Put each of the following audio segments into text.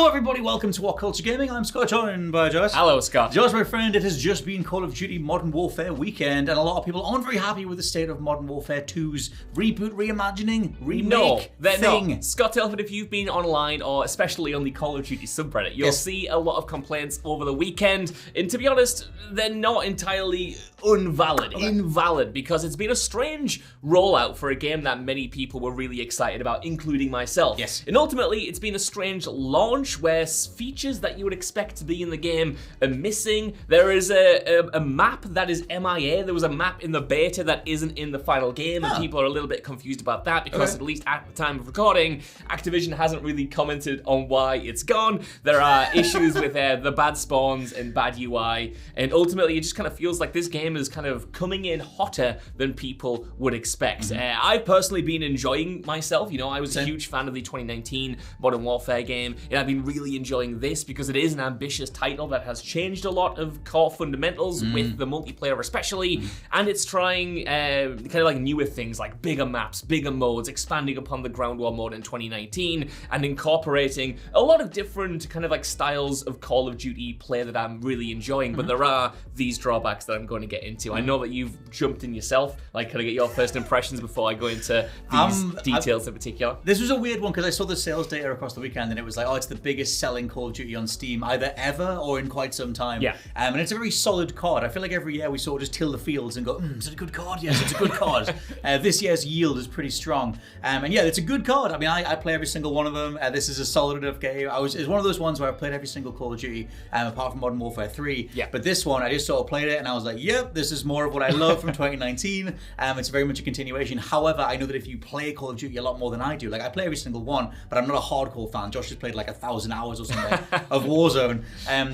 Hello everybody, welcome to WhatCulture Gaming. I'm Scott, joined by Josh. Hello, Scott. Josh, my friend, it has just been Call of Duty Modern Warfare weekend, and a lot of people aren't very happy with the state of Modern Warfare 2's reboot, reimagining, remake thing. No. Scott Telford, if you've been online, or especially on the Call of Duty subreddit, you'll see a lot of complaints over the weekend, and to be honest, they're not entirely invalid, because it's been a strange rollout for a game that many people were really excited about, including myself. Yes. And ultimately, it's been a strange launch where features that you would expect to be in the game are missing. There is a map that is MIA. There was a map in the beta that isn't in the final game, and people are a little bit confused about that because at least at the time of recording, Activision hasn't really commented on why it's gone. There are issues with the bad spawns and bad UI, and ultimately it just kind of feels like this game is kind of coming in hotter than people would expect. I've personally been enjoying myself. You know, I was a huge fan of the 2019 Modern Warfare game, and I've been really enjoying this because it is an ambitious title that has changed a lot of core fundamentals with the multiplayer especially, and it's trying kind of like newer things like bigger maps, bigger modes, expanding upon the ground war mode in 2019 and incorporating a lot of different kind of like styles of Call of Duty play that I'm really enjoying, but there are these drawbacks that I'm going to get into. I know that you've jumped in yourself. Like, can I get your first impressions before I go into these details in particular? This was a weird one because I saw the sales data across the weekend and it was like, oh, it's the biggest selling Call of Duty on Steam either ever or in quite some time. Yeah. And it's a very solid card. I feel like every year we sort of just till the fields and go, is it a good card? Yes, it's a good card. This year's yield is pretty strong. And yeah, it's a good card. I mean, I play every single one of them. This is a solid enough game. It's one of those ones where I played every single Call of Duty apart from Modern Warfare 3. Yeah. But this one, I just sort of played it and I was like, yep, this is more of what I love from 2019. It's very much a continuation. However, I know that if you play Call of Duty a lot more than I do, like I play every single one, but I'm not a hardcore fan. Josh has played like 1,000 hours or something of Warzone.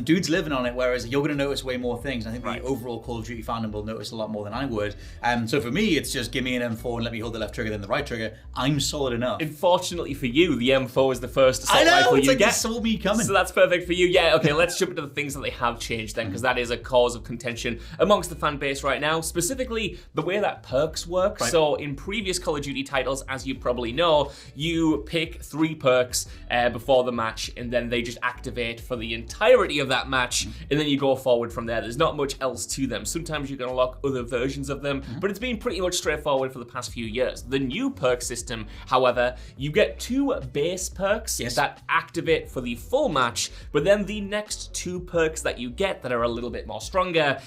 Dude's living on it, whereas you're going to notice way more things. I think the overall Call of Duty fandom will notice a lot more than I would. So for me, it's just give me an M4 and let me hold the left trigger, then the right trigger. I'm solid enough. Unfortunately for you, the M4 is the first assault rifle it's you like get. They saw me coming. So that's perfect for you. Yeah, okay, let's jump into the things that they have changed then, because that is a cause of contention amongst the fan base right now, specifically the way that perks work. So in previous Call of Duty titles, as you probably know, you pick 3 perks before the match, and then they just activate for the entirety of that match, and then you go forward from there. There's not much else to them. Sometimes you can unlock other versions of them, but it's been pretty much straightforward for the past few years. The new perk system, however, you get 2 base perks that activate for the full match, but then the next 2 perks that you get that are a little bit more stronger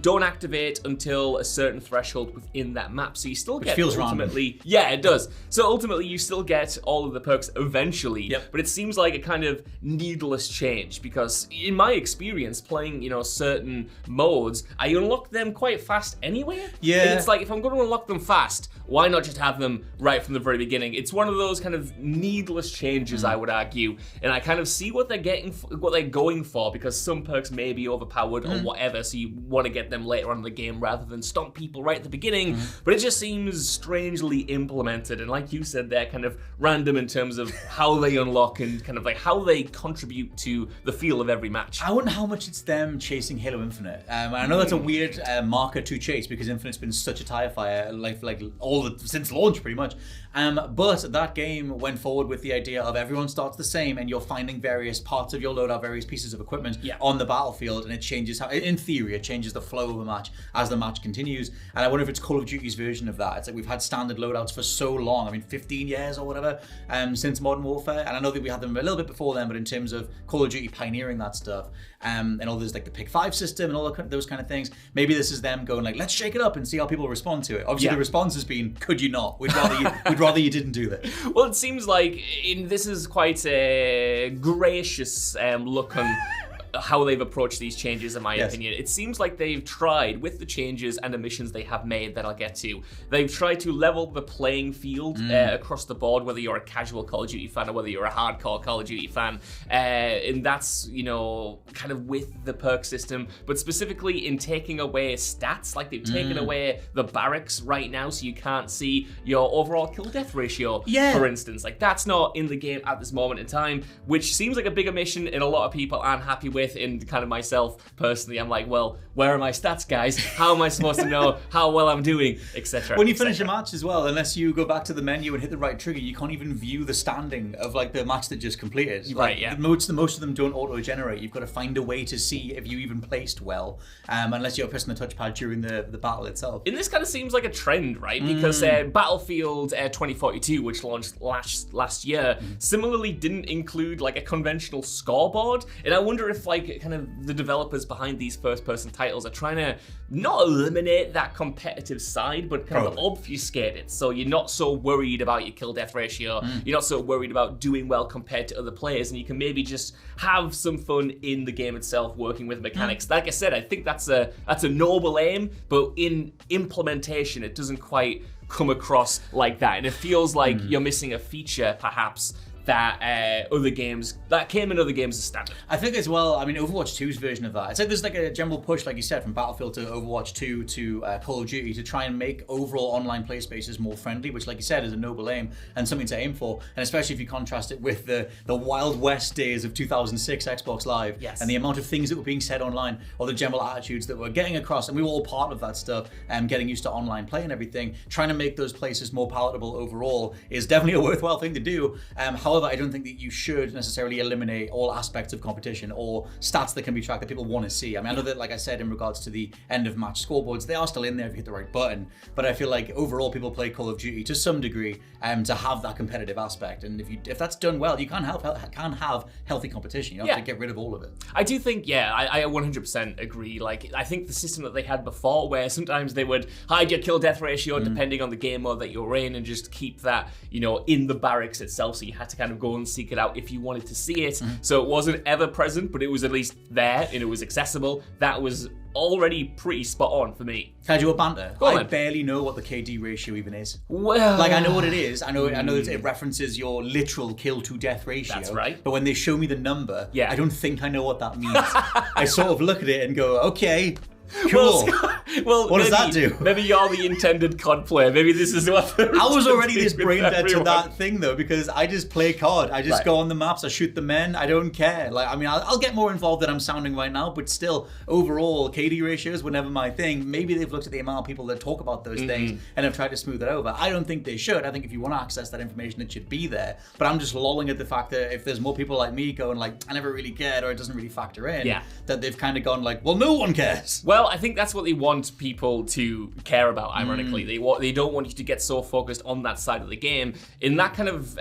don't activate until a certain threshold within that map. So you still get ultimately random. Yeah, it does. So ultimately you still get all of the perks eventually, but it seems like a kind of needless change, because in my experience playing, you know, certain modes, I unlock them quite fast anyway. Yeah. And it's like, if I'm going to unlock them fast, why not just have them right from the very beginning? It's one of those kind of needless changes, I would argue, and I kind of see what they're going for, because some perks may be overpowered or whatever, so you want to get them later on in the game rather than stomp people right at the beginning. But it just seems strangely implemented, and like you said, they're kind of random in terms of how they unlock and kind of like how they contribute to the feel of every match. I wonder how much it's them chasing Halo Infinite. I know that's a weird marker to chase because Infinite's been such a tire fire, like since launch pretty much. But that game went forward with the idea of everyone starts the same and you're finding various parts of your loadout, various pieces of equipment on the battlefield, and it changes how, in theory, it changes the flow of a match as the match continues. And I wonder if it's Call of Duty's version of that. It's like we've had standard loadouts for so long, I mean 15 years or whatever, since Modern Warfare, and I know that we had them a little bit before then, but in terms of Call of Duty pioneering that stuff, and all there's like the Pick 5 system and all those kind of things, maybe this is them going like, let's shake it up and see how people respond to it. Obviously the response has been, could you not? We'd rather you didn't do that. Well, it seems like this is quite a gracious look on how they've approached these changes, in my opinion. It seems like they've tried, with the changes and omissions they have made that I'll get to, they've tried to level the playing field across the board, whether you're a casual Call of Duty fan or whether you're a hardcore Call of Duty fan. And that's, you know, kind of with the perk system, but specifically in taking away stats. Like they've taken away the barracks right now, so you can't see your overall kill-death ratio, for instance. Like that's not in the game at this moment in time, which seems like a big omission, and a lot of people aren't happy with with in kind of myself personally. I'm like, well, where are my stats, guys? How am I supposed to know how well I'm doing, etc. When you finish a match as well, unless you go back to the menu and hit the right trigger, you can't even view the standing of like the match that just completed. Right, yeah. Most of them don't auto-generate. You've got to find a way to see if you even placed well, unless you're pressing the touchpad during the battle itself. And this kind of seems like a trend, right? Because Battlefield 2042, which launched last year, similarly didn't include like a conventional scoreboard. And I wonder if like kind of the developers behind these first-person titles are trying to not eliminate that competitive side, but kind of obfuscate it. So you're not so worried about your kill-death ratio. You're not so worried about doing well compared to other players, and you can maybe just have some fun in the game itself, working with mechanics. Like I said, I think that's a noble aim, but in implementation, it doesn't quite come across like that, and it feels like you're missing a feature, perhaps, that other games that came in other games as standard. I think as well, I mean, Overwatch 2's version of that. It's like there's like a general push, like you said, from Battlefield to Overwatch 2 to Call of Duty to try and make overall online play spaces more friendly, which, like you said, is a noble aim and something to aim for. And especially if you contrast it with the Wild West days of 2006 Xbox Live, and the amount of things that were being said online, or the general attitudes that were getting across, and we were all part of that stuff, getting used to online play and everything. Trying to make those places more palatable overall is definitely a worthwhile thing to do. However, I don't think that you should necessarily eliminate all aspects of competition or stats that can be tracked that people want to see. I mean, I know that, like I said, in regards to the end of match scoreboards, they are still in there if you hit the right button, but I feel like overall people play Call of Duty to some degree to have that competitive aspect, and if that's done well, you can't have healthy competition. You have to get rid of all of it. I do think, I 100% agree. Like, I think the system that they had before, where sometimes they would hide your kill death ratio depending on the game mode that you're in, and just keep that, in the barracks itself, so you had to kind of go and seek it out if you wanted to see it. So it wasn't ever present, but it was at least there and it was accessible. That was already pretty spot on for me. Can I do a banter? I barely know what the KD ratio even is. Well, like, I know what it is. I know that it references your literal kill to death ratio. That's right. But when they show me the number, I don't think I know what that means. I sort of look at it and go, okay, cool. Well, what does that do? Maybe you're the intended COD player. Maybe this is what I was already this brain dead to that thing, though, because I just play COD. I just go on the maps, I shoot the men, I don't care. Like, I mean, I'll get more involved than I'm sounding right now, but still, overall, KD ratios were never my thing. Maybe they've looked at the amount of people that talk about those things and have tried to smooth it over. I don't think they should. I think if you want to access that information, it should be there. But I'm just lolling at the fact that if there's more people like me going like, I never really cared, or it doesn't really factor in, that they've kind of gone like, well, no one cares. Well, I think that's what they want people to care about, ironically. They don't want you to get so focused on that side of the game. And that kind of,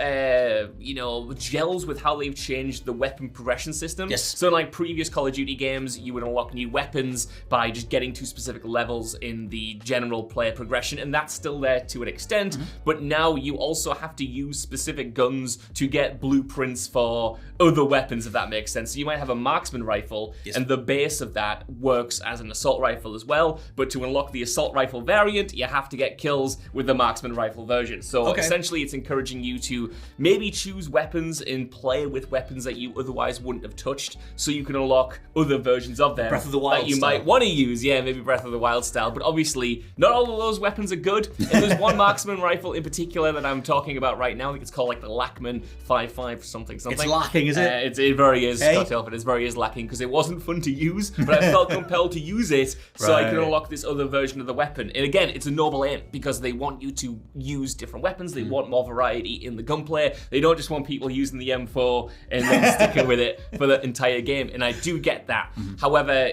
gels with how they've changed the weapon progression system. Yes. So in like previous Call of Duty games, you would unlock new weapons by just getting to specific levels in the general player progression, and that's still there to an extent, but now you also have to use specific guns to get blueprints for other weapons, if that makes sense. So you might have a marksman rifle, and the base of that works as an assault rifle as well, but to unlock the assault rifle variant, you have to get kills with the marksman rifle version. So essentially it's encouraging you to maybe choose weapons and play with weapons that you otherwise wouldn't have touched, so you can unlock other versions of them Breath of the Wild that you style. might want to use. Yeah, maybe Breath of the Wild style, but obviously not all of those weapons are good. And there's one marksman rifle in particular that I'm talking about right now. I think it's called like the Lackman 5.5 something. It's lacking, is it? It very is, Scott Elford. It's very is lacking because it wasn't fun to use, but I felt compelled to use it so I could unlock this other version of the weapon. And again, it's a noble aim because they want you to use different weapons. They want more variety in the gunplay. They don't just want people using the M4 and then sticking with it for the entire game. And I do get that. However,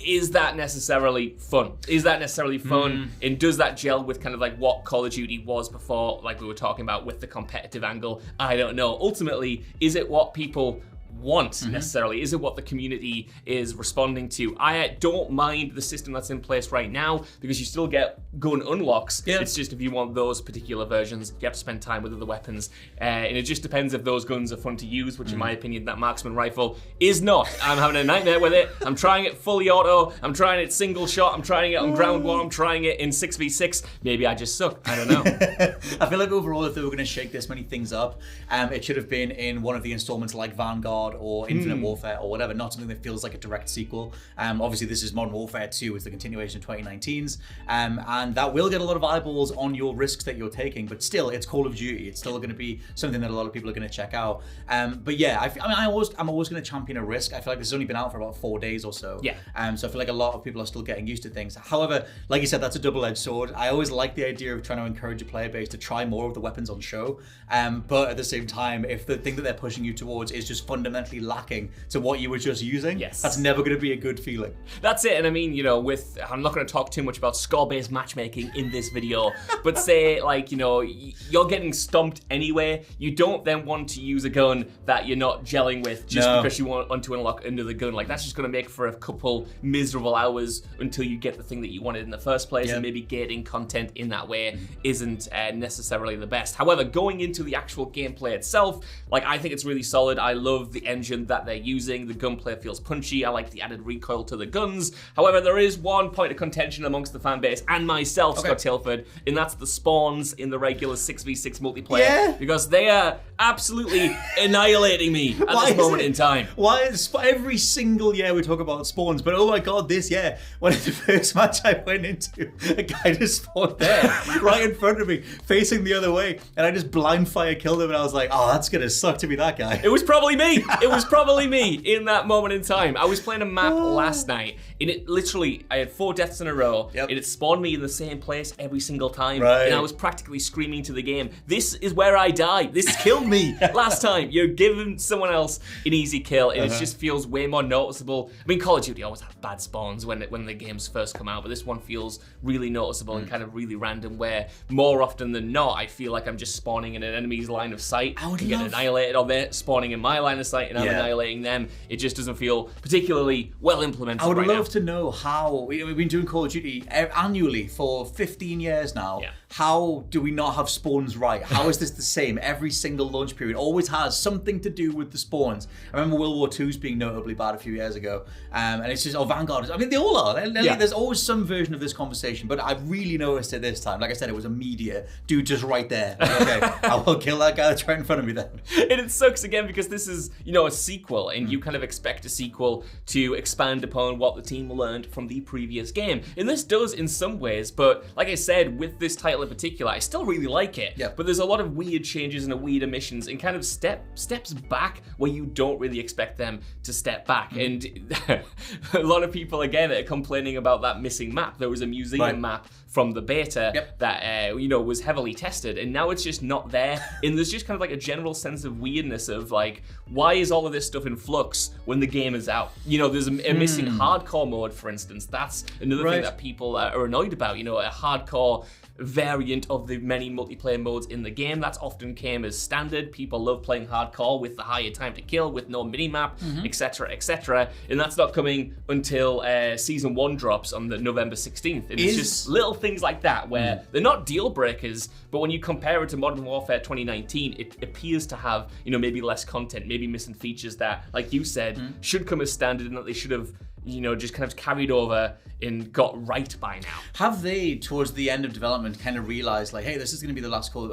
is that necessarily fun? Is that necessarily fun? And does that gel with kind of like what Call of Duty was before, like we were talking about with the competitive angle? I don't know. Ultimately, is it what people want necessarily? Is it what the community is responding to? I don't mind the system that's in place right now because you still get gun unlocks. It's just if you want those particular versions, you have to spend time with other weapons, and it just depends if those guns are fun to use, which in my opinion that marksman rifle is not. I'm having a nightmare with it. I'm trying it fully auto, I'm trying it single shot, I'm trying it on ground war, I'm trying it in 6v6. Maybe I just suck, I don't know. I feel like overall if they were going to shake this many things up, it should have been in one of the installments like Vanguard mod or Infinite Warfare or whatever, not something that feels like a direct sequel. Obviously, this is Modern Warfare 2, it's the continuation of 2019's, and that will get a lot of eyeballs on your risks that you're taking, but still, it's Call of Duty. It's still going to be something that a lot of people are going to check out. But yeah, I'm always going to champion a risk. I feel like this has only been out for about 4 days or so. Yeah. So I feel like a lot of people are still getting used to things. However, like you said, that's a double-edged sword. I always like the idea of trying to encourage a player base to try more of the weapons on show. But at the same time, if the thing that they're pushing you towards is just fundamentally lacking to what you were just using, that's never going to be a good feeling. That's it. And I mean, I'm not going to talk too much about score-based matchmaking in this video, but say, like, you're getting stumped anyway. You don't then want to use a gun that you're not gelling with just because you want to unlock another gun. Like, that's just going to make for a couple miserable hours until you get the thing that you wanted in the first place, and maybe gating content in that way isn't necessarily the best. However, going into the actual gameplay itself, like, I think it's really solid. I love the engine that they're using. The gunplay feels punchy. I like the added recoil to the guns. However, there is one point of contention amongst the fan base and myself, Scott Tilford, and that's the spawns in the regular 6v6 multiplayer, because they are absolutely annihilating me at this moment in time. Why is every single year we talk about spawns, but oh my god, this year, when the first match I went into, a guy just spawned there, right in front of me, facing the other way, and I just blind fire killed him, and I was like, oh, that's gonna suck to be that guy. It was probably me. It was probably me in that moment in time. I was playing a map last night, and it literally, I had 4 deaths in a row, and it spawned me in the same place every single time, and I was practically screaming to the game, this is where I die. This killed me last time. You're giving someone else an easy kill, and it just feels way more noticeable. I mean, Call of Duty always have bad spawns when the games first come out, but this one feels really noticeable and kind of really random, where more often than not, I feel like I'm just spawning in an enemy's line of sight and get annihilated, or they're spawning in my line of sight and I'm annihilating them. It just doesn't feel particularly well implemented. I would love to know how, we've been doing Call of Duty annually for 15 years now. How do we not have spawns right? How is this the same? Every single launch period always has something to do with the spawns. I remember World War II's being notably bad a few years ago. And it's just, Vanguard, I mean, they all are. There's always some version of this conversation, but I really noticed it this time. Like I said, it was immediate. Dude, just right there. Like, okay, I will kill that guy that's right in front of me then. And it sucks again because this is, a sequel, and you kind of expect a sequel to expand upon what the team learned from the previous game. And this does in some ways, but like I said, with this title in particular, I still really like it. But there's a lot of weird changes and weird omissions and kind of steps back where you don't really expect them to step back. And a lot of people, again, are complaining about that missing map. There was a museum map from the beta that was heavily tested, and now it's just not there. And there's just kind of like a general sense of weirdness of like, why is all of this stuff in flux when the game is out? There's a missing hardcore mode, for instance. That's another thing that people are annoyed about. A hardcore variant of the many multiplayer modes in the game. That's often came as standard. People love playing hardcore with the higher time to kill, with no minimap, etc., etc. And that's not coming until Season 1 drops on the November 16th. And it's just little things like that where they're not deal breakers, but when you compare it to Modern Warfare 2019, it appears to have, maybe less content, maybe missing features that, like you said, should come as standard and that they should have just kind of carried over and got right by now. Have they, towards the end of development, kind of realized, like, hey, this is going to be the last Call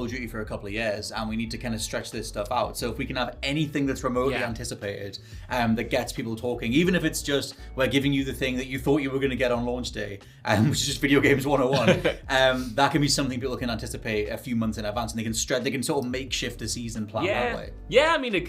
of Duty for a couple of years, and we need to kind of stretch this stuff out. So if we can have anything that's remotely anticipated, that gets people talking, even if it's just, we're giving you the thing that you thought you were going to get on launch day, which is just video games 101, that can be something people can anticipate a few months in advance, and they can sort of makeshift a season plan that way. Yeah, I mean,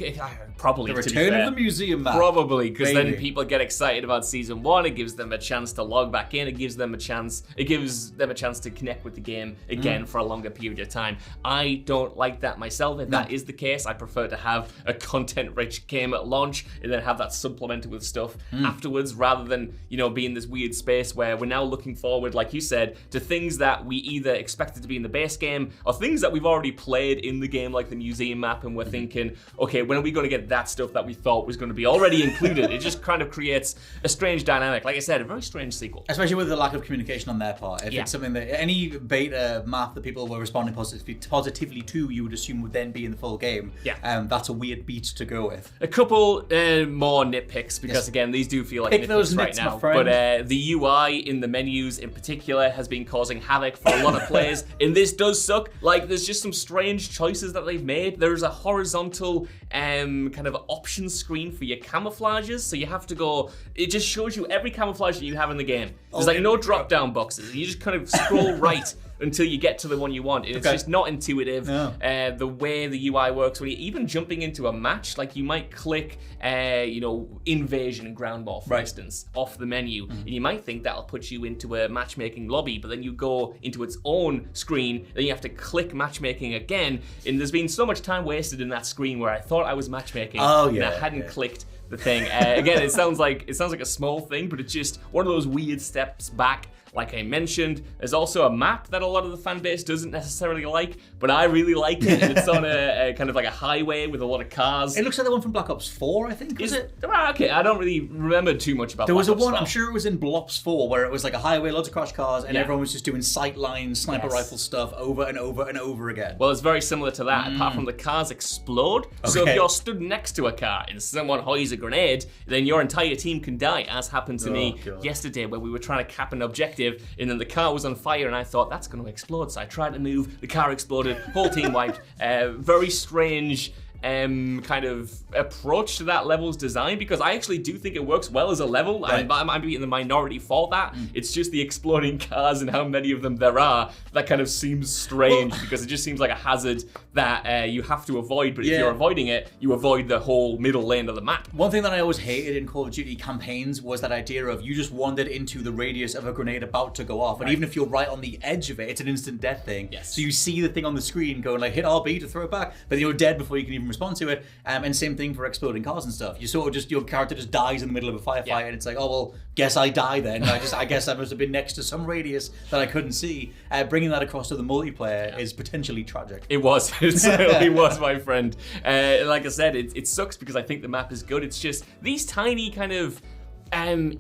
probably, the return of the museum map. Probably, because then people get excited about Season 1, it gives them a chance to log back in, it gives them a chance to connect with the game again for a longer period of time. I don't like that myself. If that is the case, I prefer to have a content-rich game at launch and then have that supplemented with stuff afterwards, rather than, be in this weird space where we're now looking forward, like you said, to things that we either expected to be in the base game or things that we've already played in the game, like the museum map, and we're thinking, okay, when are we going to get that stuff that we thought was going to be already included? It just kind of creates a strange dynamic. Like I said, a very strange sequel. Especially with the lack of communication on their part. If it's something that any beta map that people were responding positively to, you would assume would then be in the full game. Yeah. That's a weird beat to go with. A couple more nitpicks, because again, these do feel like nitpicks right now. But the UI in the menus in particular has been causing havoc for a lot of players. And this does suck. Like, there's just some strange choices that they've made. There's a horizontal kind of option screen for your camouflages. So you have to go, it just shows you every camouflage that you have in the game. There's like no drop down boxes. You just kind of scroll right until you get to the one you want. It's just not intuitive. No. The way the UI works, when you're even jumping into a match, like you might click, Invasion and Ground Ball, for instance, off the menu, and you might think that'll put you into a matchmaking lobby, but then you go into its own screen, then you have to click matchmaking again, and there's been so much time wasted in that screen where I thought I was matchmaking, and I hadn't clicked the thing. Again, it sounds like a small thing, but it's just one of those weird steps back. Like I mentioned, there's also a map that a lot of the fan base doesn't necessarily like, but I really like it. And it's on a kind of like a highway with a lot of cars. It looks like the one from Black Ops 4, I think. Was it? Okay, I don't really remember too much about There was Black Ops a one, 4. I'm sure it was in Black Ops 4, where it was like a highway, lots of crash cars, and everyone was just doing sight lines, sniper rifle stuff over and over and over again. Well, it's very similar to that, apart from the cars explode. So if you're stood next to a car and someone hoys a grenade, then your entire team can die, as happened to me yesterday, where we were trying to cap an objective, and then the car was on fire, and I thought, that's going to explode. So I tried to move, the car exploded, whole team wiped. Very strange kind of approach to that level's design, because I actually do think it works well as a level. Right. I might be in the minority for that. It's just the exploding cars and how many of them there are that kind of seems strange, because it just seems like a hazard that you have to avoid, but if you're avoiding it, you avoid the whole middle lane of the map. One thing that I always hated in Call of Duty campaigns was that idea of you just wandered into the radius of a grenade about to go off, and even if you're right on the edge of it, it's an instant death thing. Yes. So you see the thing on the screen going like, hit RB to throw it back, but you're dead before you can even respond to it. And same thing for exploding cars and stuff. You sort of just, your character just dies in the middle of a firefight, and it's like, oh well, guess I die then. I guess I must have been next to some radius that I couldn't see. Bringing that across to the multiplayer is potentially tragic. It was. It certainly was, my friend. Like I said, it sucks because I think the map is good. It's just these tiny kind of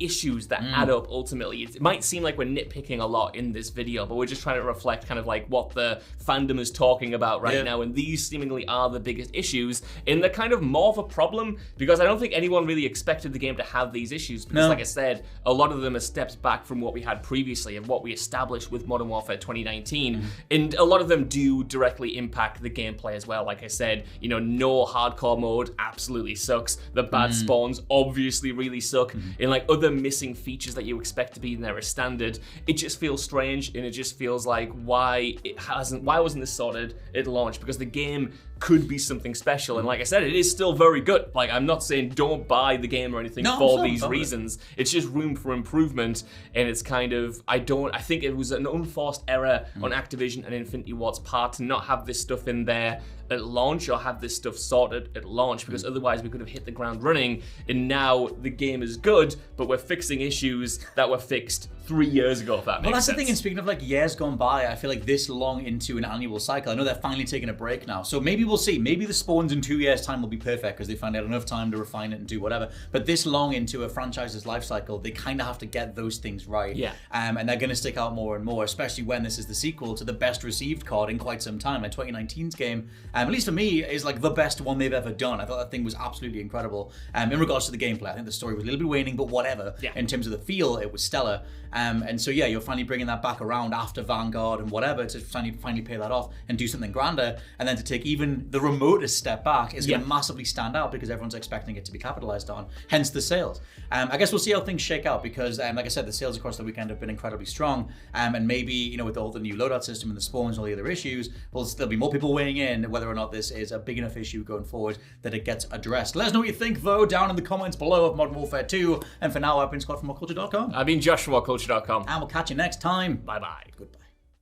issues that add up ultimately. It might seem like we're nitpicking a lot in this video, but we're just trying to reflect kind of like what the fandom is talking about right now, and these seemingly are the biggest issues, and they're kind of more of a problem because I don't think anyone really expected the game to have these issues, because like I said, a lot of them are steps back from what we had previously and what we established with Modern Warfare 2019, and a lot of them do directly impact the gameplay as well. Like I said, no hardcore mode absolutely sucks. The bad spawns obviously really suck. And like other missing features that you expect to be in there as standard, it just feels strange, and it just feels like why wasn't this sorted at launch? Because the game could be something special, and like I said, it is still very good. Like, I'm not saying don't buy the game or anything for these reasons. It's just room for improvement, and it's kind of, I think it was an unforced error on Activision and Infinity Ward's part to not have this stuff in there at launch, or have this stuff sorted at launch, because otherwise we could have hit the ground running, and now the game is good, but we're fixing issues that were fixed 3 years ago, if that makes sense. Well, that's the thing, and speaking of like years gone by, I feel like this long into an annual cycle, I know they're finally taking a break now, so maybe we'll see. Maybe the spawns in 2 years' time will be perfect because they find out enough time to refine it and do whatever. But this long into a franchise's life cycle, they kind of have to get those things right. Yeah. And they're going to stick out more and more, especially when this is the sequel to the best received COD in quite some time. Like 2019's game, at least for me, is like the best one they've ever done. I thought that thing was absolutely incredible. In regards to the gameplay, I think the story was a little bit waning, but whatever. Yeah. In terms of the feel, it was stellar. And so yeah, you're finally bringing that back around after Vanguard and whatever to finally pay that off and do something grander, and then to take even the remotest step back is going to massively stand out because everyone's expecting it to be capitalized on, hence the sales. I guess we'll see how things shake out because like I said, the sales across the weekend have been incredibly strong, and maybe with all the new loadout system and the spawns and all the other issues, there'll be more people weighing in whether or not this is a big enough issue going forward that it gets addressed. Let us know what you think though down in the comments below of Modern Warfare 2, and for now I've been Scott from WhatCulture.com. I've been Josh from WhatCulture.com. And we'll catch you next time. Bye bye. Goodbye.